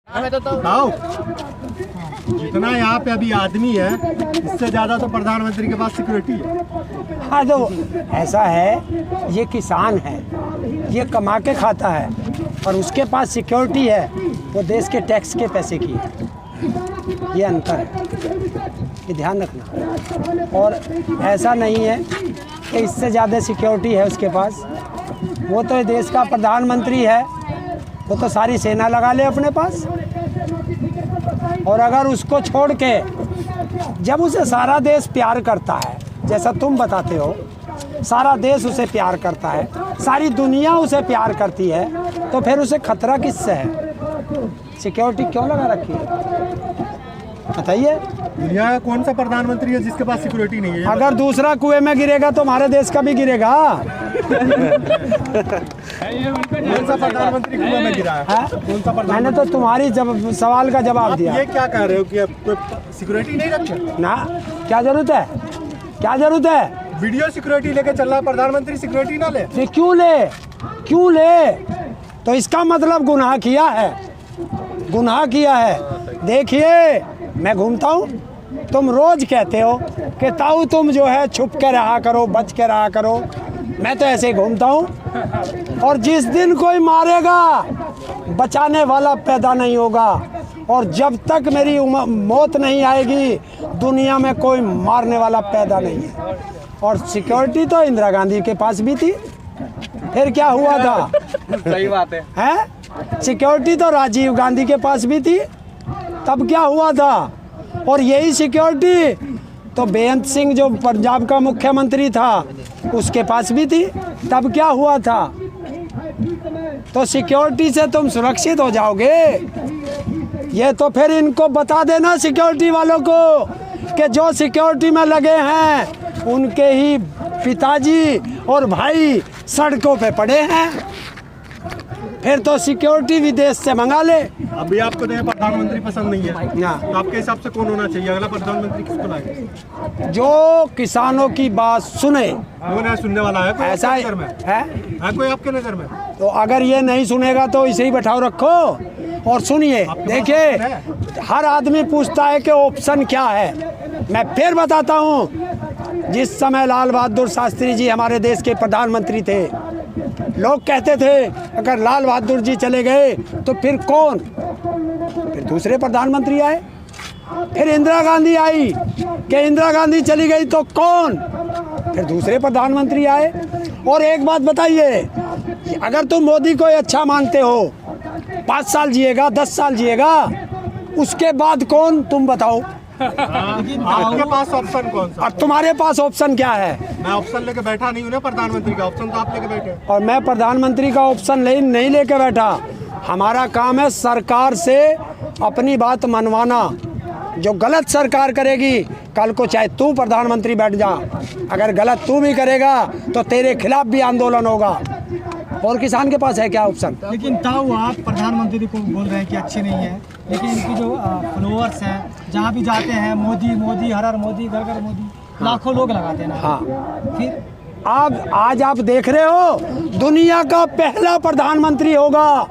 आओ, जितना यहाँ पे अभी आदमी है इससे ज्यादा तो प्रधानमंत्री के पास सिक्योरिटी है। हाँ, तो ऐसा है, ये किसान है, ये कमा के खाता है और उसके पास सिक्योरिटी है, वो देश के टैक्स के पैसे की है। ये अंतर है, ये ध्यान रखना। और ऐसा नहीं है कि इससे ज़्यादा सिक्योरिटी है उसके पास। वो तो देश का प्रधानमंत्री है, वो तो सारी सेना लगा ले अपने पास। और अगर उसको छोड़ के, जब उसे सारा देश प्यार करता है, जैसा तुम बताते हो, सारा देश उसे प्यार करता है, सारी दुनिया उसे प्यार करती है, तो फिर उसे खतरा किससे है? सिक्योरिटी क्यों लगा रखी है? बताइए। दुनिया का कौन सा प्रधानमंत्री है जिसके पास सिक्योरिटी नहीं है? अगर दूसरा कुएं में गिरेगा तो हमारे देश का भी गिरेगा। कौन सा प्रधानमंत्री कुएं में गिरा है? कौन सा प्रधानमंत्री? मैंने तो तुम्हारी सवाल का जवाब दिया। ये क्या कह रहे हो कि कोई सिक्योरिटी नहीं रखे ना? क्या जरूरत है? क्या जरूरत है? वीडियो सिक्योरिटी लेके चल रहा है प्रधानमंत्री, सिक्योरिटी ना ले? ये क्यों ले? क्यों ले? तो इसका मतलब गुनाह किया है, गुनाह किया है। देखिए, मैं घूमता हूँ, तुम रोज कहते हो कि ताऊ तुम जो है छुप के रहा करो, बच के रहा करो। मैं तो ऐसे ही घूमता हूँ। और जिस दिन कोई मारेगा, बचाने वाला पैदा नहीं होगा। और जब तक मेरी मौत नहीं आएगी, दुनिया में कोई मारने वाला पैदा नहीं है। और सिक्योरिटी तो इंदिरा गांधी के पास भी थी, फिर क्या हुआ था? सही बात है। हैं? सिक्योरिटी तो राजीव गांधी के पास भी थी, तब क्या हुआ था? और यही सिक्योरिटी तो बेअंत सिंह जो पंजाब का मुख्यमंत्री था, उसके पास भी थी, तब क्या हुआ था? तो सिक्योरिटी से तुम सुरक्षित हो जाओगे। ये तो फिर इनको बता देना, सिक्योरिटी वालों को, कि जो सिक्योरिटी में लगे हैं उनके ही पिताजी और भाई सड़कों पे पड़े हैं। फिर तो सिक्योरिटी विदेश से मंगा ले। अभी आपको नया प्रधानमंत्री पसंद नहीं है ना? तो आपके हिसाब से कौन होना चाहिए अगला प्रधानमंत्री? किसको लाएंगे? जो किसानों की बात सुने। वो नहीं सुनने वाला है कोई ऐसा आपके नजर में? है? कोई आपके नजर में? तो अगर ये नहीं सुनेगा तो इसे ही बैठाओ रखो और सुनिए। देखिए, हर आदमी पूछता है कि ऑप्शन क्या है। मैं फिर बताता हूँ, जिस समय लाल बहादुर शास्त्री जी हमारे देश के प्रधानमंत्री थे, लोग कहते थे अगर लाल बहादुर जी चले गए तो फिर कौन? फिर दूसरे प्रधानमंत्री आए। फिर इंदिरा गांधी आई, कि इंदिरा गांधी चली गई तो कौन? फिर दूसरे प्रधानमंत्री आए। और एक बात बताइए, अगर तुम मोदी को अच्छा मानते हो, 5 साल जिएगा, 10 साल जिएगा, उसके बाद कौन? तुम बताओ। आपके पास ऑप्शन कौन सा? और तुम्हारे पास ऑप्शन क्या है? मैं ऑप्शन लेके बैठा नहीं हूँ ना प्रधानमंत्री का, ऑप्शन तो आप लेके बैठे हैं। और मैं प्रधानमंत्री का ऑप्शन नहीं लेके बैठा। हमारा काम है सरकार से अपनी बात मनवाना। जो गलत सरकार करेगी, कल को चाहे तू प्रधानमंत्री बैठ जा, अगर गलत तू भी करेगा तो तेरे खिलाफ भी आंदोलन होगा। और किसान के पास है क्या ऑप्शन? लेकिन ताऊ, आप प्रधानमंत्री को बोल रहे हैं कि अच्छे नहीं है, लेकिन इनकी जो फॉलोअर्स हैं, जहाँ भी जाते हैं मोदी मोदी, हर हर मोदी, घर घर मोदी, लाखों लोग लगाते हैं ना। हाँ, फिर आज आप देख रहे हो, दुनिया का पहला प्रधानमंत्री होगा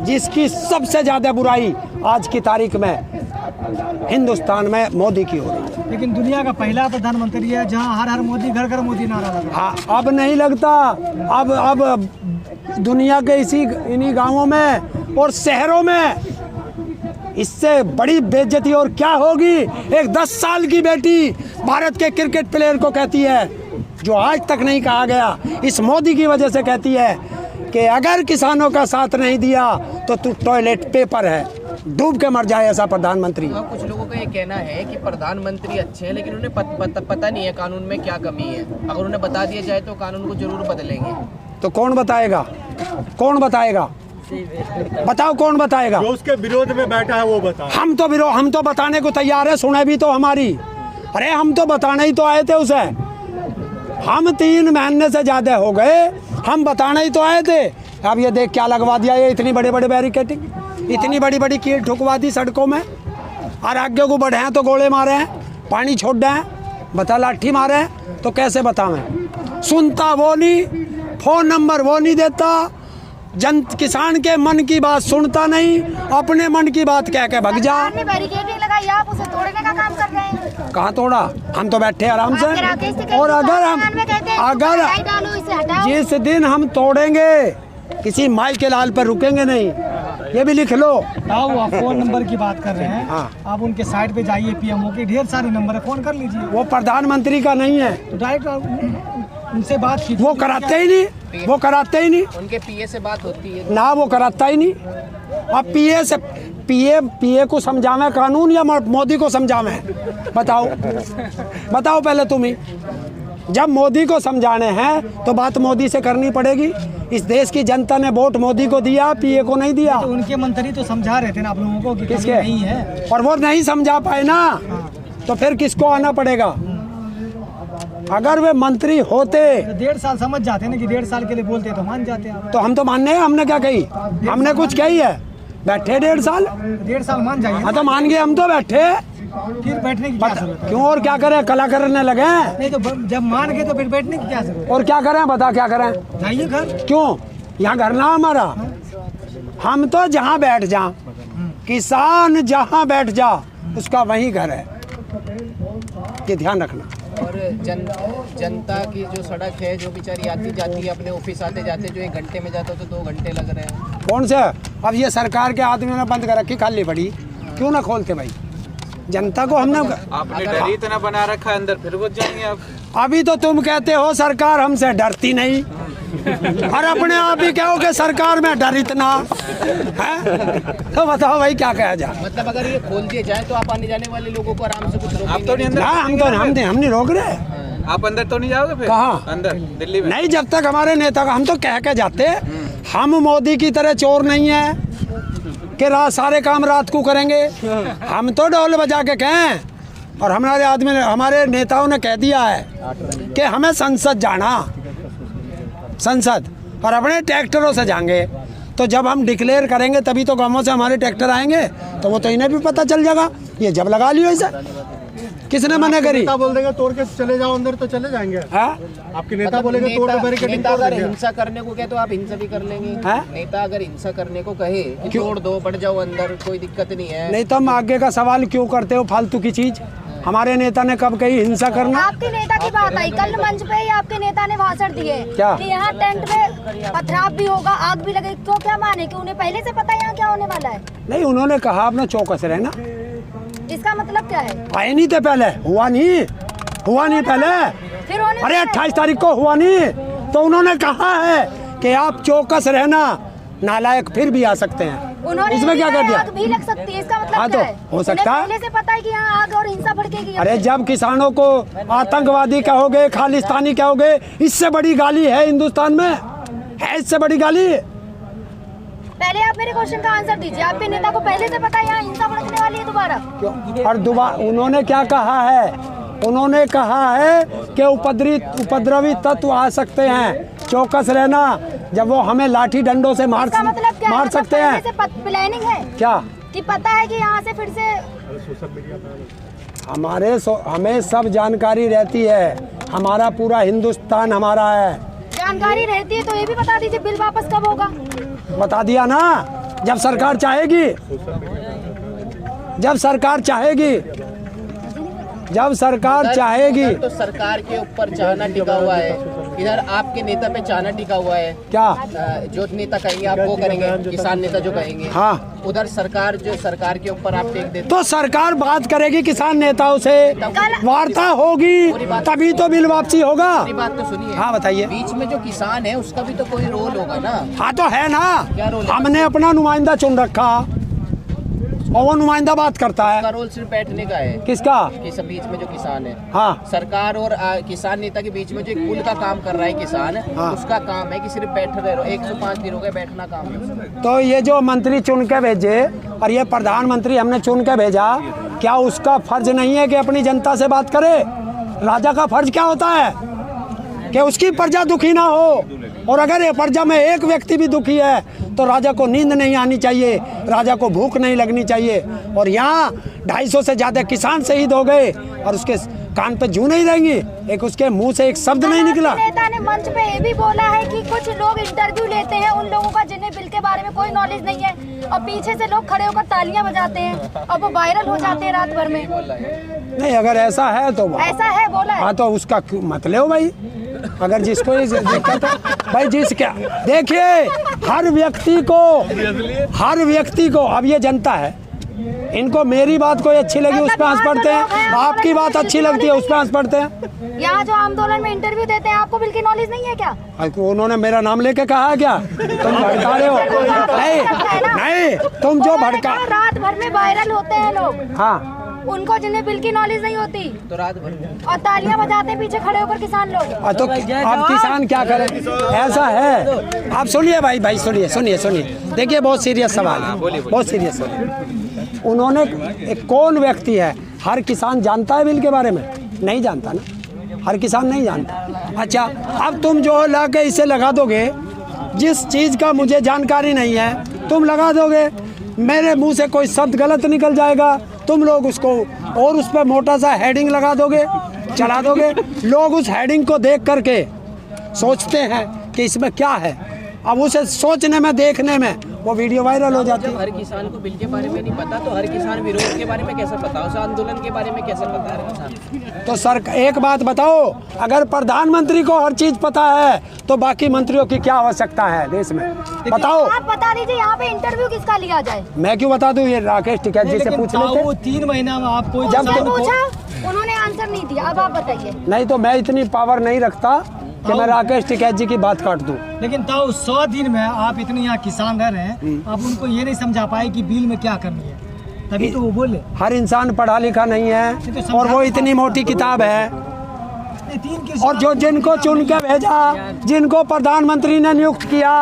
जिसकी सबसे ज्यादा बुराई आज की तारीख में हिंदुस्तान में मोदी की हो रही है। लेकिन दुनिया का पहला प्रधानमंत्री है जहाँ हर हर मोदी, घर घर मोदी नारा लगा। हाँ, अब नहीं लगता। अब दुनिया के इन्हीं गांवों में और शहरों में इससे बड़ी बेइज्जती और क्या होगी? एक 10 साल की बेटी भारत के क्रिकेट प्लेयर को कहती है, जो आज तक नहीं कहा गया, इस मोदी की वजह से कहती है कि अगर किसानों का साथ नहीं दिया तो तू टॉयलेट पेपर है, डूब के मर जाए। ऐसा प्रधानमंत्री। कुछ लोगों का ये कहना है कि प्रधानमंत्री अच्छे हैं, लेकिन उन्हें पता नहीं है कानून में क्या कमी है। अगर उन्हें बता दिया जाए तो कानून को जरूर बदलेंगे। तो कौन बताएगा? कौन बताएगा? बताओ, कौन बताएगा? जो उसके विरोध में बैठा है वो बताए। हम तो बताने को तैयार है, सुने भी तो हमारी। अरे हम तो बताने ही तो आए थे उसे। हम 3 महीने से ज्यादा हो गए, हम बताने ही तो आए थे। अब ये देख क्या लगवा दिया, ये इतनी बड़े बड़े बैरिकेडिंग, इतनी बड़ी बड़ी कील ठुकवा दी सड़कों में। और आगे को बढ़े हैं तो गोले मारे हैं, पानी छोड़ रहे हैं, बता लाठी मारे हैं। तो कैसे बतावें? सुनता वो नहीं, फ़ोन नंबर वो नहीं देता, किसान के मन की बात सुनता नहीं, अपने मन की बात कह के भग जा। आपने बैरिकेडिंग लगाई, आप उसे तोड़ने का काम कर रहे हैं। कहाँ तोड़ा? हम तो बैठे आराम से। और अगर जिस दिन हम तोड़ेंगे किसी माई के लाल पर रुकेंगे नहीं, ये भी लिख लो। ताऊ, आप फोन नंबर की बात कर रहे हैं। हाँ। आप उनके साइट पे जाइए, पीएमओ के ढेर सारे नंबर है, फोन कर लीजिए। वो प्रधानमंत्री का नहीं है, तो डायरेक्ट उनसे बात कीजिए। वो कराते ही नहीं, वो कराते ही नहीं उनके पीए से बात होती है ना, वो कराता ही नहीं। अब पीए से पीए को समझावे कानून या मोदी को समझावे? बताओ बताओ पहले तुम ही। जब मोदी को समझाने हैं तो बात मोदी से करनी पड़ेगी। इस देश की जनता ने वोट मोदी को दिया, पीए को नहीं दिया। तो उनके मंत्री तो समझा रहे थे ना आप लोगों को कि किसके? कमी नहीं है। और वो नहीं समझा पाए ना, तो फिर किसको आना पड़ेगा? अगर वे मंत्री होते तो 1.5 साल समझ जाते ना कि 1.5 साल के लिए बोलते तो मान जाते आप। तो हम तो मानने हैं। हमने क्या कही? हमने कुछ कही है? बैठे 1.5 साल। 1.5 साल मान जाइए। हाँ तो मान गए, हम तो बैठे। फिर बैठने की क्या जरूरत है? क्यों? और क्या करें? कला करने लगे। नहीं तो जब मान गए तो फिर बैठने की क्या जरूरत और क्या करें? बता क्या करें? है? जाइए घर। क्यों? यहाँ घर ना हमारा। हम तो जहाँ बैठ जा, किसान जहाँ बैठ जा उसका वही घर है, ये ध्यान रखना। और जनता की जो सड़क है, जो बेचारी आती जाती है अपने ऑफिस आते जाते, जो 1 घंटे में जाता तो 2 घंटे लग रहे हैं। कौन से? अब ये सरकार के आदमियों ने बंद कर रखी, खाली पड़ी। क्यों ना खोलते भाई? जनता को हमने आपने डर ही इतना बना रखा है अंदर, फिर वो जाएंगे आप। अभी तो तुम कहते हो सरकार हमसे डरती नहीं, और अपने आप ही कहो कि सरकार में डर इतना है। तो बताओ भाई क्या कहा जाए? मतलब अगर ये खोल दिए जाए तो आप आने जाने वाले लोगों को आराम से कुछ रोकेंगे आप तो नहीं अंदर? हाँ, हम नहीं रोक रहे। आप अंदर तो नहीं जाओगे फिर? कहाँ? अंदर दिल्ली में? नहीं, जब तक हमारे नेता का, हम तो कह के जाते हैं। हम मोदी की तरह चोर नहीं है कि रात सारे काम रात को करेंगे। हम तो ढोल बजा के कहें, और हमारे आदमी ने, हमारे नेताओं ने कह दिया है कि हमें संसद जाना, संसद, और अपने ट्रैक्टरों से जाएंगे। तो जब हम डिक्लेयर करेंगे तभी तो गांवों से हमारे ट्रैक्टर आएंगे, तो वो तो इन्हें भी पता चल जाएगा। ये जब लगा लियो इसे, किसने मना करी? नेता बोल देंगे तोड़ के चले जाओ अंदर, तो चले जाएंगे। हाँ? आपके नेता बोलेंगे तोड़ के बैरिकेडिंग नेता तोड़ अगर देंगे। हिंसा करने को कहे तो आप हिंसा भी कर लेंगे। हाँ? नेता अगर हिंसा करने को कहे कि तोड़ दो, बढ़ जाओ अंदर, कोई दिक्कत नहीं है। नहीं तो हम आगे का सवाल क्यों करते हो फालतू की चीज? हमारे नेता ने कब कही हिंसा करना? आपके नेता की बात आई कल मंच पे ही, आपके नेता ने भाषण दिए क्या? कि यहाँ टेंट में पथराव भी होगा, आग भी लगेगी। तो क्या माने कि उन्हें पहले से पता है यहाँ क्या होने वाला है? नहीं, उन्होंने कहा अपना चौकस रहना। इसका मतलब क्या है? आए नहीं थे पहले, हुआ नहीं पहले। फिर होने अरे वाला है। 28 तारीख को हुआ नहीं, तो उन्होंने कहा है कि आप चौकस रहना, नालायक फिर भी आ सकते हैं। उन्होंने इसमें क्या कर दिया? आग भी लग सकती है, इसका मतलब हाँ, क्या तो है? हो सकता उन्हें है। पहले से पता है कि यहाँ आग और हिंसा भड़केगी। अरे जब किसानों को आतंकवादी कहोगे, खालिस्तानी कहोगे, इससे बड़ी गाली है हिंदुस्तान में? है इससे बड़ी गाली? पहले आप मेरे क्वेश्चन का आंसर दीजिए। आपके नेता को पहले से पता है यहाँ हिंसा भड़कने वाली है दोबारा? और दोबारा उन्होंने क्या कहा है? उन्होंने कहा है कि उपद्रवी तत्व आ सकते हैं, चौकस रहना। जब वो हमें लाठी डंडों से मार इसका मतलब क्या है? मार मतलब सकते पहले हैं। से प्लानिंग है क्या? कि पता है कि यहाँ से फिर से हमें सब जानकारी रहती है। हमारा पूरा हिंदुस्तान हमारा है। जानकारी रहती है तो ये भी बता दीजिए बिल वापस कब होगा? बता दिया ना, जब सरकार चाहेगी, जब सरकार चाहेगी, जब सरकार चाहेगी। इधर तो सरकार के ऊपर चाहना टिका हुआ है, इधर आपके नेता पे चाहना टिका हुआ है। क्या? जो नेता कहेंगे आप वो करेंगे, किसान नेता जो कहेंगे। हाँ। उधर सरकार जो सरकार के ऊपर आप टेक देते। तो सरकार बात करेगी किसान नेताओं से, वार्ता होगी, तभी तो बिल वापसी होगा। मेरी बात तो सुनिए। हाँ बताइए। बीच में जो किसान है उसका भी तो कोई रोल होगा ना? हाँ तो है ना, क्या रोल है? हमने अपना नुमाइंदा चुन रखा और वो नुमाइंदा बात करता उसका है। रोल सिर्फ बैठने का है। किसका? कि बीच में जो किसान है, हाँ। सरकार और किसान नेता के बीच में जो एक पुल का काम कर रहा है किसान, हाँ। उसका काम है कि सिर्फ बैठ रहे रहो। 105 दिन हो गए, बैठना काम है। तो ये जो मंत्री चुन के भेजे और ये प्रधानमंत्री हमने चुन के भेजा, क्या उसका फर्ज नहीं है कि अपनी जनता से बात करे? राजा का फर्ज क्या होता है कि उसकी प्रजा दुखी ना हो। और अगर ये प्रजा में एक व्यक्ति भी दुखी है तो राजा को नींद नहीं आनी चाहिए, राजा को भूख नहीं लगनी चाहिए। और यहाँ 250 से ज़्यादा किसान शहीद हो गए और उसके कान पे जू नहीं रहेंगी, एक उसके मुंह से एक शब्द नहीं निकला। नेता ने मंच पे ये भी बोला है कि कुछ लोग इंटरव्यू लेते हैं उन लोगों का जिन्हें बिल के बारे में कोई नॉलेज नहीं है, और पीछे से लोग खड़े होकर तालियां बजाते हैं और वो वायरल हो जाते हैं रात भर में। नहीं, अगर ऐसा है तो ऐसा है, बोला है। हाँ, तो उसका मत ले भाई। अगर जिसको ये दिक्कत है भाई, जिस क्या देखिए, हर व्यक्ति को अब ये जनता है, इनको मेरी बात कोई अच्छी लगी उस पर हंस पड़ते हैं, आपकी बात अच्छी लगती है उस पर हंस पड़ते हैं। यहाँ जो आंदोलन में इंटरव्यू देते हैं आपको बिल की नॉलेज नहीं है क्या? उन्होंने मेरा नाम लेके कहा है क्या? तुम भड़का रहे हो? नहीं, तुम जो भड़का, रात भर में वायरल होते हैं लोग, हाँ, उनको जिन्हें बिल की नॉलेज नहीं होती तो रात भर और तालियां बजाते हैं पीछे खड़े होकर किसान लोग। तो अब किसान क्या करे? ऐसा है। आप सुनिए भाई, सुनिए। देखिए, बहुत सीरियस सवाल है, बहुत सीरियस सवाल। उन्होंने कौन व्यक्ति है? हर किसान जानता है बिल के बारे में? नहीं जानता ना, हर किसान नहीं जानता। अच्छा, अब तुम जो ला के इसे लगा दोगे, जिस चीज़ का मुझे जानकारी नहीं है तुम लगा दोगे, मेरे मुंह से कोई शब्द गलत निकल जाएगा, तुम लोग उसको और उस पर मोटा सा हेडिंग लगा दोगे, चला दोगे। लोग उस हेडिंग को देख करके सोचते हैं कि इसमें क्या है, अब उसे सोचने में, देखने में वो वीडियो वायरल हो जाती है। हर किसान को बिल के बारे में नहीं पता तो हर किसान विरोध के बारे में कैसे पता, उस आंदोलन के बारे में कैसे पता है किसान? तो सर, एक बात बताओ, अगर प्रधानमंत्री को हर चीज पता है तो बाकी मंत्रियों की क्या आवश्यकता है देश में? बताओ। आप बता दीजिए यहाँ पे इंटरव्यू किसका लिया जाए? मैं क्यों बता दूं? ये राकेश टिकैत जी से पूछ लेते। वो 3 महीना में आपको जब उसने पूछा, उन्होंने आंसर नहीं दिया, अब आप बताइए। नहीं तो मैं इतनी पावर नहीं रखता कि मैं राकेश टिकैत जी की बात काट दूं। लेकिन ताऊ 100 दिन में आप इतने यहाँ किसान रह रहे हैं, आप उनको ये नहीं समझा पाए कि बिल में क्या करनी है, तभी तो वो बोले। हर इंसान पढ़ा लिखा नहीं है, और वो इतनी मोटी किताब है, और जो जिनको चुन के भेजा, जिनको प्रधानमंत्री ने नियुक्त किया,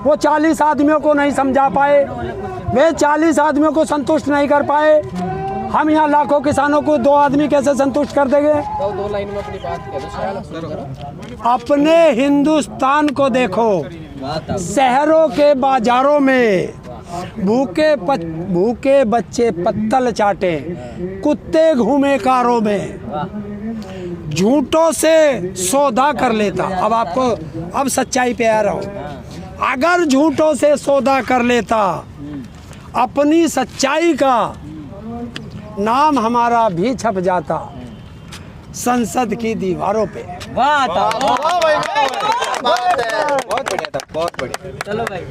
वो 40 आदमियों को नहीं समझा पाए, वे 40 आदमियों को संतुष्ट नहीं कर पाए। हम यहाँ लाखों किसानों को 2 आदमी कैसे संतुष्ट कर देंगे? तो 2 लाइन में अपनी बात करो। अपने हिंदुस्तान को देखो, शहरों के बाजारों में भूखे बच्चे पत्तल चाटे, कुत्ते घूमे कारों में, झूठों से सौदा कर लेता। अब आपको, अब सच्चाई पे आ रहा हूँ। अगर झूठों से सौदा कर लेता, अपनी सच्चाई का नाम हमारा भी छप जाता संसद की दीवारों पे। बहुत बढ़िया था, बहुत बढ़िया। चलो भाई।